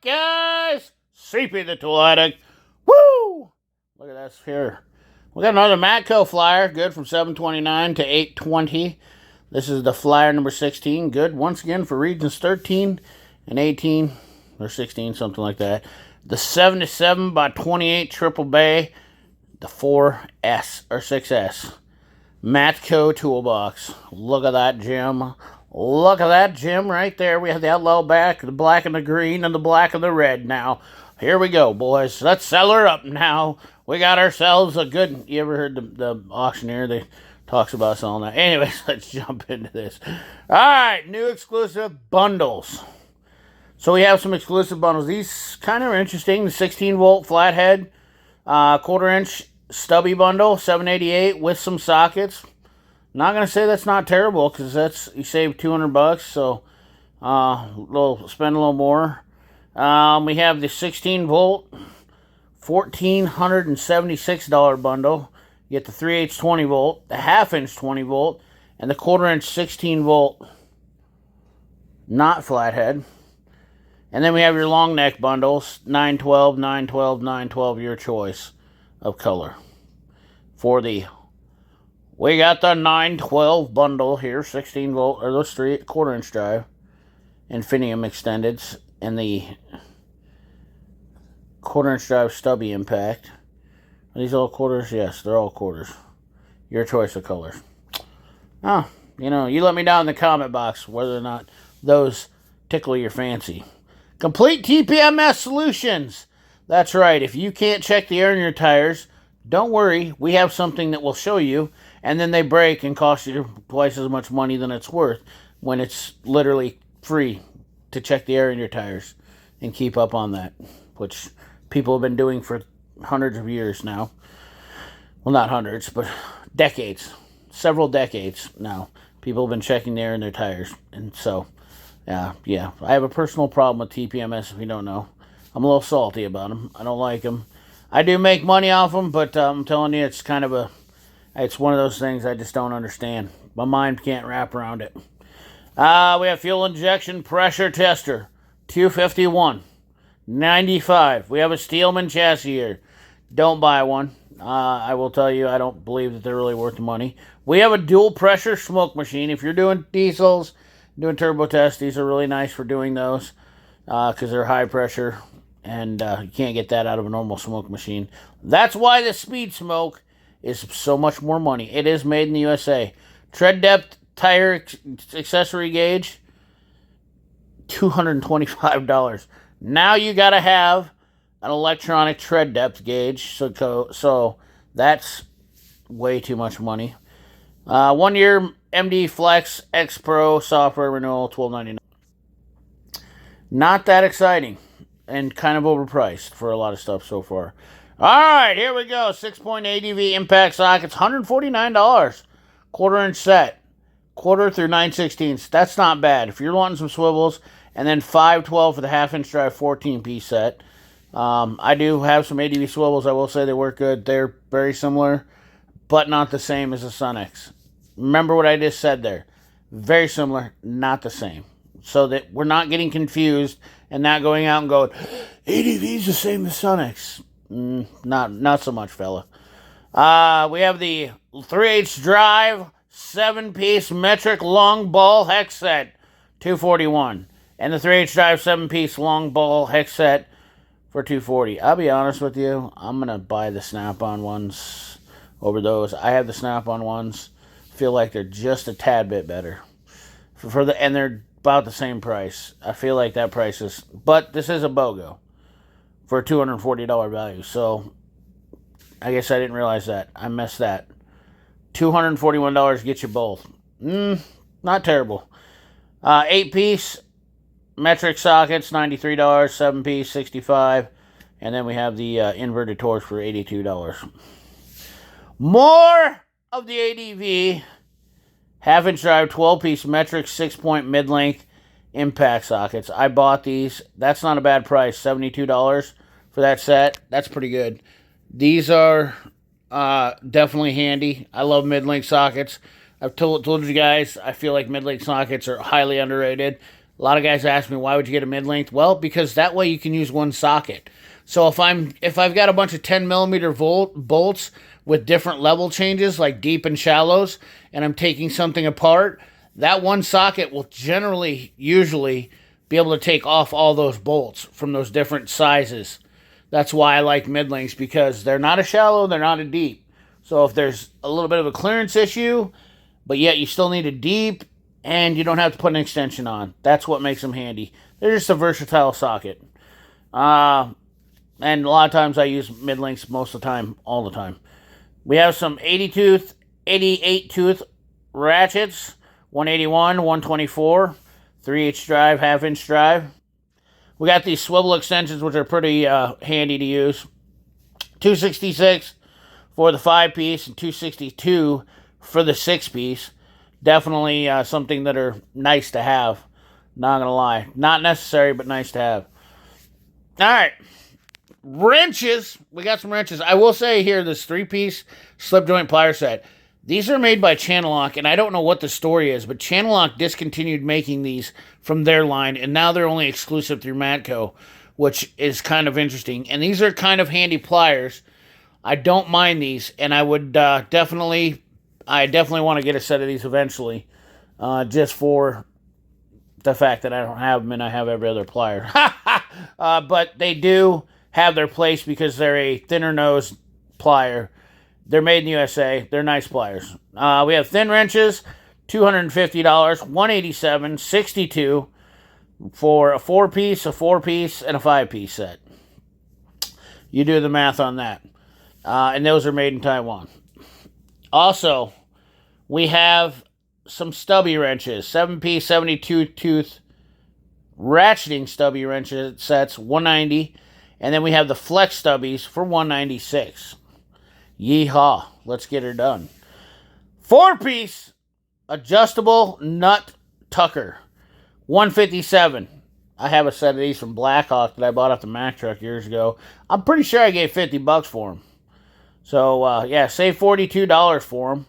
guys? CP the Tool Addict. Woo! Look at this here. We got another Matco flyer. Good from 729 to 820. This is the flyer number 16. Good once again for regions 13 and 18 or 16, something like that. The 77 by 28 triple bay. The 4S or 6S. Matco toolbox. Look at that, Jim. Look at that, Jim, right there. We have the outlaw back, the black and the green, and the black and the red now. Here we go, boys. Let's sell her up now. We got ourselves a good... You ever heard the auctioneer? They talks about selling that. Anyways, let's jump into this. All right, new exclusive bundles. So we have some exclusive bundles. These kind of are interesting. The 16-volt flathead, quarter-inch stubby bundle, $788 with some sockets. Not gonna say that's not terrible because that's you save $200, so spend a little more. We have the 16-volt, $1,476 bundle. You get the 3/8 20-volt, the 1/2-inch 20-volt, and the quarter-inch 16-volt, not flathead. And then we have your long neck bundles, 912, 912, 912, your choice of color. We got the 912 bundle here, 16-volt, or those 3 quarter-inch drive, Infinium extendeds, and the quarter-inch drive stubby impact. Are these all quarters? Yes, they're all quarters. Your choice of colors. Oh, you let me down in the comment box whether or not those tickle your fancy. Complete TPMS solutions. That's right. If you can't check the air in your tires, don't worry. We have something that will show you, and then they break and cost you twice as much money than it's worth when it's literally free to check the air in your tires and keep up on that, which people have been doing for hundreds of years now. Well, not hundreds, but decades. Several decades now. People have been checking the air in their tires. And so, yeah. I have a personal problem with TPMS, if you don't know. I'm a little salty about them. I don't like them. I do make money off them, but I'm telling you, it's kind of it's one of those things I just don't understand. My mind can't wrap around it. We have fuel injection pressure tester, $251, $95. We have a Steelman chassis here. Don't buy one. I will tell you, I don't believe that they're really worth the money. We have a dual pressure smoke machine. If you're doing diesels, doing turbo tests, these are really nice for doing those because they're high pressure. And you can't get that out of a normal smoke machine. That's why the Speed Smoke is so much more money. It is made in the USA. Tread depth tire accessory gauge, $225. Now you got to have an electronic tread depth gauge. So that's way too much money. 1 year MD Flex X Pro software renewal, $12.99. Not that exciting. And kind of overpriced for a lot of stuff so far. Alright, here we go. 6-point ADV impact sockets, $149. Quarter-inch set. Quarter through 9/16. That's not bad. If you're wanting some swivels, and then 512 for the 1/2-inch drive 14-piece set. I do have some ADV swivels. I will say they work good. They're very similar, but not the same as the Sunex. Remember what I just said there. Very similar, not the same. So that we're not getting confused and not going out and going, ADV is the same as Sunex. Not so much, fella. We have the 3/8 drive 7-piece metric long ball hex set, $241. And the 3/8 drive 7-piece long ball hex set for $240. I'll be honest with you, I'm going to buy the Snap-on ones over those. I have the Snap-on ones. Feel like they're just a tad bit better. And they're about the same price. I feel like that price is... But this is a BOGO for a $240 value. So, I guess I didn't realize that. I missed that. $241 gets you both. Not terrible. 8-piece metric sockets, $93. 7-piece, $65. And then we have the inverted torch for $82. More of the ADV... 1/2-inch drive, 12-piece metric, 6-point mid-length impact sockets. I bought these. That's not a bad price. $72 for that set. That's pretty good. These are definitely handy. I love mid-length sockets. I've told you guys, I feel like mid-length sockets are highly underrated. A lot of guys ask me, why would you get a mid-length? Well, because that way you can use one socket. So if I've got a bunch of 10 millimeter bolts with different level changes, like deep and shallows, and I'm taking something apart, that one socket will usually be able to take off all those bolts from those different sizes. That's why I like mid-lengths, because they're not a shallow, they're not a deep. So if there's a little bit of a clearance issue, but yet you still need a deep, and you don't have to put an extension on, that's what makes them handy. They're just a versatile socket. And a lot of times I use mid-lengths most of the time, all the time. We have some 88 tooth ratchets, 181, 124, 3/8 drive, 1/2 inch drive. We got these swivel extensions, which are pretty handy to use. 266 for the 5-piece and 262 for the 6-piece. Definitely something that are nice to have. Not going to lie. Not necessary, but nice to have. All right. Wrenches. We got some wrenches. I will say here, this 3-piece slip joint plier set. These are made by Channellock, and I don't know what the story is, but Channellock discontinued making these from their line, and now they're only exclusive through Matco, which is kind of interesting. And these are kind of handy pliers. I don't mind these, and I would definitely want to get a set of these eventually, just for the fact that I don't have them and I have every other plier. But they do have their place because they're a thinner nose plier. They're made in the USA. They're nice pliers. We have thin wrenches, $250, $187, $62 for a 4-piece, a 4-piece, and a 5-piece set. You do the math on that. And those are made in Taiwan. Also, we have some stubby wrenches, 7-piece, 72-tooth ratcheting stubby wrenches sets, $190. And then we have the flex stubbies for $196. Yeehaw. Let's get her done. 4-piece adjustable nut tucker, $157. I have a set of these from Blackhawk that I bought off the Mack truck years ago. I'm pretty sure I gave $50 for them. So, yeah, save $42 for them.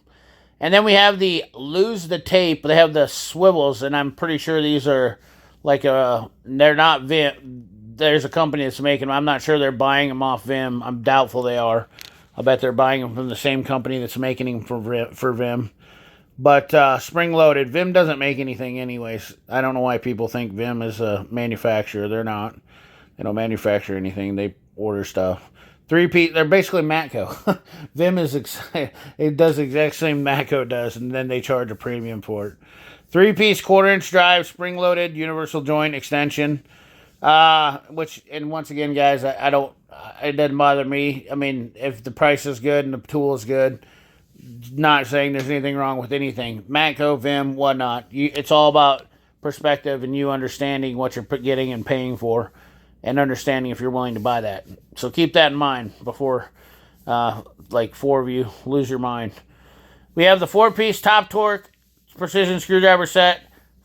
And then we have the Lose the Tape. They have the swivels, and I'm pretty sure these are like they're not Vim. There's a company that's making them. I'm not sure they're buying them off Vim. I'm doubtful they are. I bet they're buying them from the same company that's making them for Vim. But spring-loaded. Vim doesn't make anything anyways. I don't know why people think Vim is a manufacturer. They're not. They don't manufacture anything. They order stuff. 3-piece. They're basically Matco. Vim it does the exact same Matco does, and then they charge a premium for it. 3-piece 1/4-inch drive, spring-loaded, universal joint extension. And once again, guys, I don't, it doesn't bother me. I mean, if the price is good and the tool is good, not saying there's anything wrong with anything. Matco, Vim, whatnot. It's all about perspective and you understanding what you're getting and paying for, and understanding if you're willing to buy that. So keep that in mind before, like 4 of you lose your mind. We have the 4-piece top torque precision screwdriver set,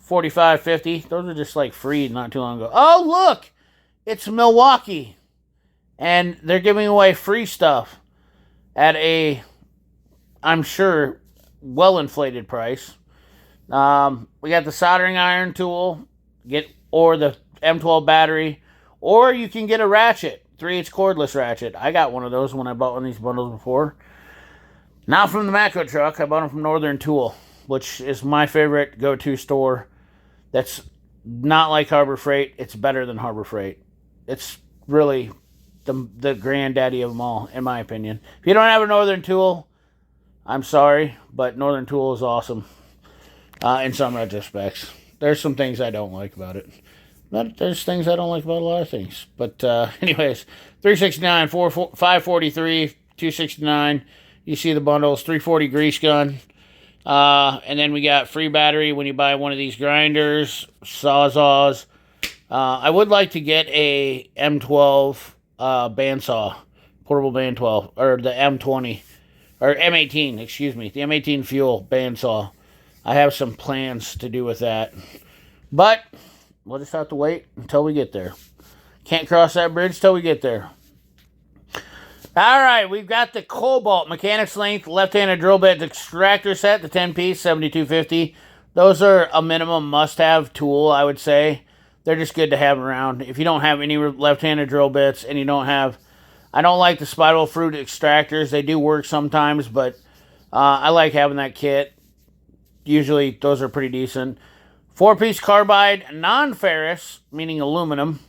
$45.50. Those are just like free not too long ago. Oh, look! It's Milwaukee. And they're giving away free stuff at a, I'm sure, well-inflated price. We got the soldering iron tool, or the M12 battery, or you can get a ratchet, 3/8 cordless ratchet. I got one of those when I bought one of these bundles before. Not from the Matco truck. I bought them from Northern Tool, which is my favorite go-to store. That's not like Harbor Freight. It's better than Harbor Freight. It's really the granddaddy of them all, in my opinion. If you don't have a Northern Tool, I'm sorry, but Northern Tool is awesome in some retrospects. There's some things I don't like about it. But there's things I don't like about a lot of things. But anyways, $369, $543, $269. You see the bundles, $340 grease gun. And then we got free battery when you buy one of these grinders, sawzalls. I would like to get a M12 bandsaw, portable band 12, or the M20, or M18, excuse me, the M18 fuel bandsaw. I have some plans to do with that. But we'll just have to wait until we get there. Can't cross that bridge till we get there. All right, we've got the Cobalt Mechanics Length left-handed drill bit extractor set, the 10-piece, $72.50. Those are a minimum must-have tool, I would say. They're just good to have around. If you don't have any left-handed drill bits and you don't have... I don't like the spiral fruit extractors. They do work sometimes, but I like having that kit. Usually, those are pretty decent. 4-piece carbide, non-ferrous, meaning aluminum,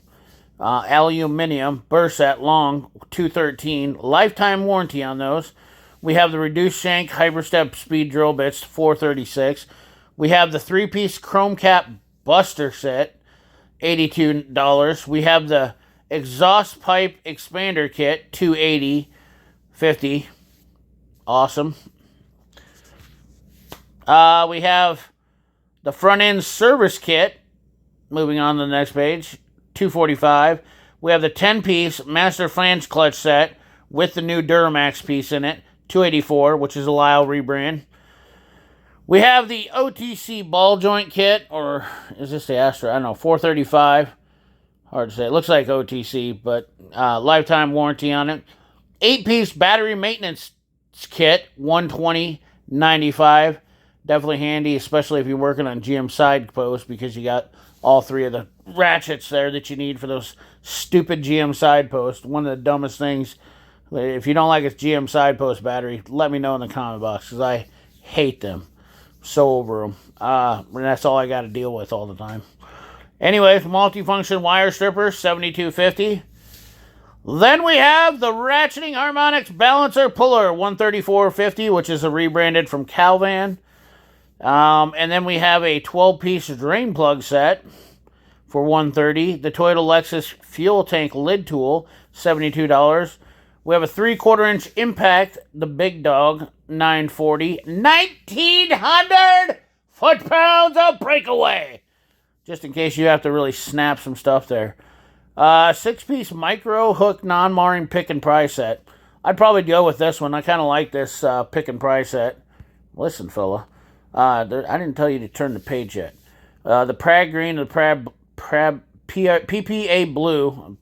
aluminium, burr set, long, 213. Lifetime warranty on those. We have the reduced shank hyperstep speed drill bits, 436. We have the 3-piece chrome cap buster set, $82. We have the exhaust pipe expander kit, $280, $50. Awesome. We have the front end service kit. Moving on to the next page, $245. We have the 10-piece master flange clutch set with the new Duramax piece in it, $284, which is a Lyle rebrand. We have the OTC ball joint kit, or is this the Astra? I don't know, $435. Hard to say. It looks like OTC, but lifetime warranty on it. 8-piece battery maintenance kit, $120.95. Definitely handy, especially if you're working on GM side posts, because you got all 3 of the ratchets there that you need for those stupid GM side posts. One of the dumbest things. If you don't like a GM side post battery, let me know in the comment box, because I hate them. So over them. And that's all I got to deal with all the time. Anyways, multifunction wire stripper, $72.50. Then we have the Ratcheting Harmonics Balancer Puller, $134.50, which is a rebranded from Calvan. And then we have a 12-piece drain plug set for $130. The Toyota Lexus fuel tank lid tool, $72. We have a 3/4-inch impact, the big dog, $940. 1,900 foot-pounds of breakaway. Just in case you have to really snap some stuff there. 6-piece micro hook non-marring pick and pry set. I'd probably go with this one. I kind of like this pick and pry set. Listen, fella. I didn't tell you to turn the page yet. The Prague green, the PPA blue,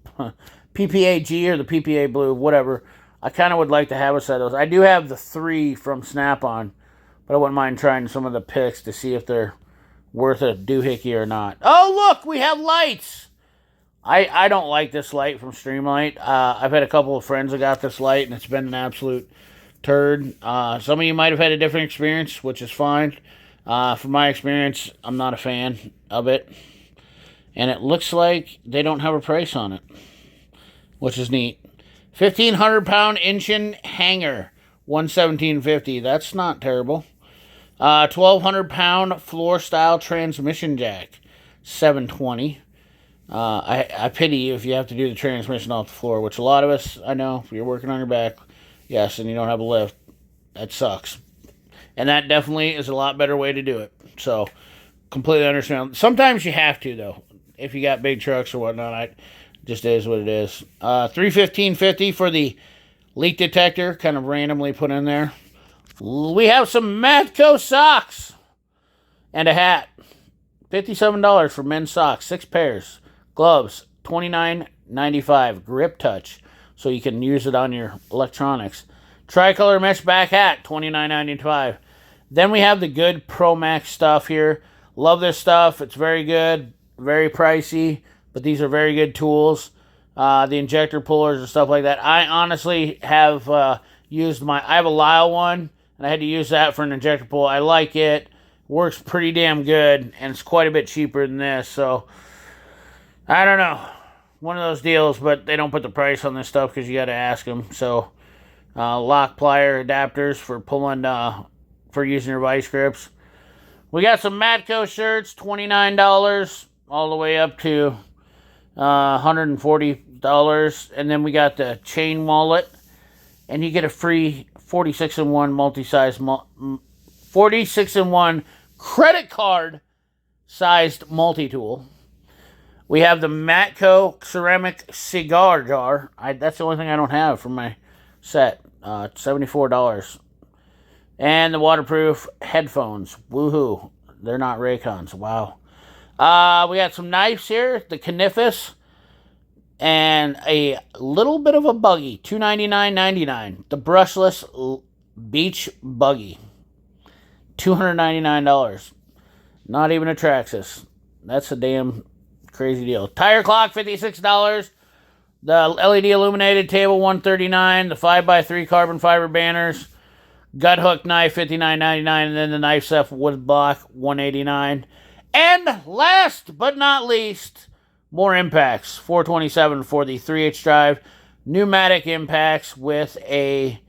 PPAG or the PPA blue, whatever. I kind of would like to have a set of those. I do have the 3 from Snap-on, but I wouldn't mind trying some of the picks to see if they're worth a doohickey or not. Oh, look, we have lights. I don't like this light from Streamlight. I've had a couple of friends that got this light, and it's been an absolute turd. Some of you might have had a different experience, which is fine. From my experience, I'm not a fan of it. And it looks like they don't have a price on it, which is neat. 1,500-pound Incheon hanger, $117.50. That's not terrible. 1,200-pound floor-style transmission jack, $720. I pity you if you have to do the transmission off the floor, which a lot of us, I know, if you're working on your back, yes, and you don't have a lift, that sucks. And that definitely is a lot better way to do it. So, completely understand. Sometimes you have to, though. If you got big trucks or whatnot, it just is what it is. $315.50 for the leak detector, kind of randomly put in there. We have some Matco socks and a hat. $57 for men's socks, 6 pairs. Gloves, $29.95. Grip touch, so you can use it on your electronics. Tricolor mesh back hat, $29.95. Then we have the good Pro Max stuff here. Love this stuff. It's very good, very pricey, but these are very good tools. The injector pullers and stuff like that. I honestly have used I have a Lyle one, and I had to use that for an injector pull. I like it. Works pretty damn good, and it's quite a bit cheaper than this, so I don't know. One of those deals, but they don't put the price on this stuff because you got to ask them. So, lock plier adapters for pulling, for using your vice grips. We got some Matco shirts, $29, all the way up to $140. And then we got the chain wallet, and you get a free 46-in-1 multi-size, 46-in-1 credit card sized multi-tool. We have the Matco ceramic cigar jar. That's the only thing I don't have from my set. $74. And the waterproof headphones. Woohoo. They're not Raycons. Wow. We got some knives here. The Canifus. And a little bit of a buggy. $299.99. The brushless beach buggy. $299. Not even a Traxxas. That's a damn crazy deal. Tire clock, $56. The LED illuminated table, $139. The 5x3 carbon fiber banners. Gut hook knife, $59.99. And then the knife set wood block, $189. And last but not least, more impacts. $427 for the 3H drive. Pneumatic impacts with a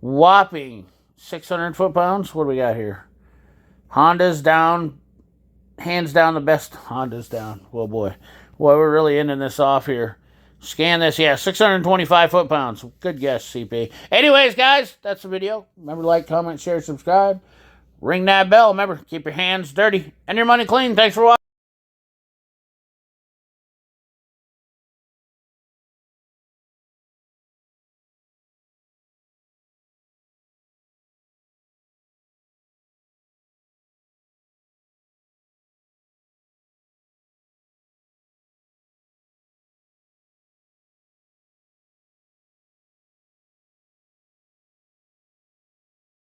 whopping 600 foot-pounds. What do we got here? Honda's down. Hands down the best. Honda's down. Oh boy. Boy, we're really ending this off here. Scan this. Yeah, 625 foot-pounds. Good guess, CP. Anyways, guys, that's the video. Remember to like, comment, share, subscribe. Ring that bell. Remember, keep your hands dirty and your money clean. Thanks for watching.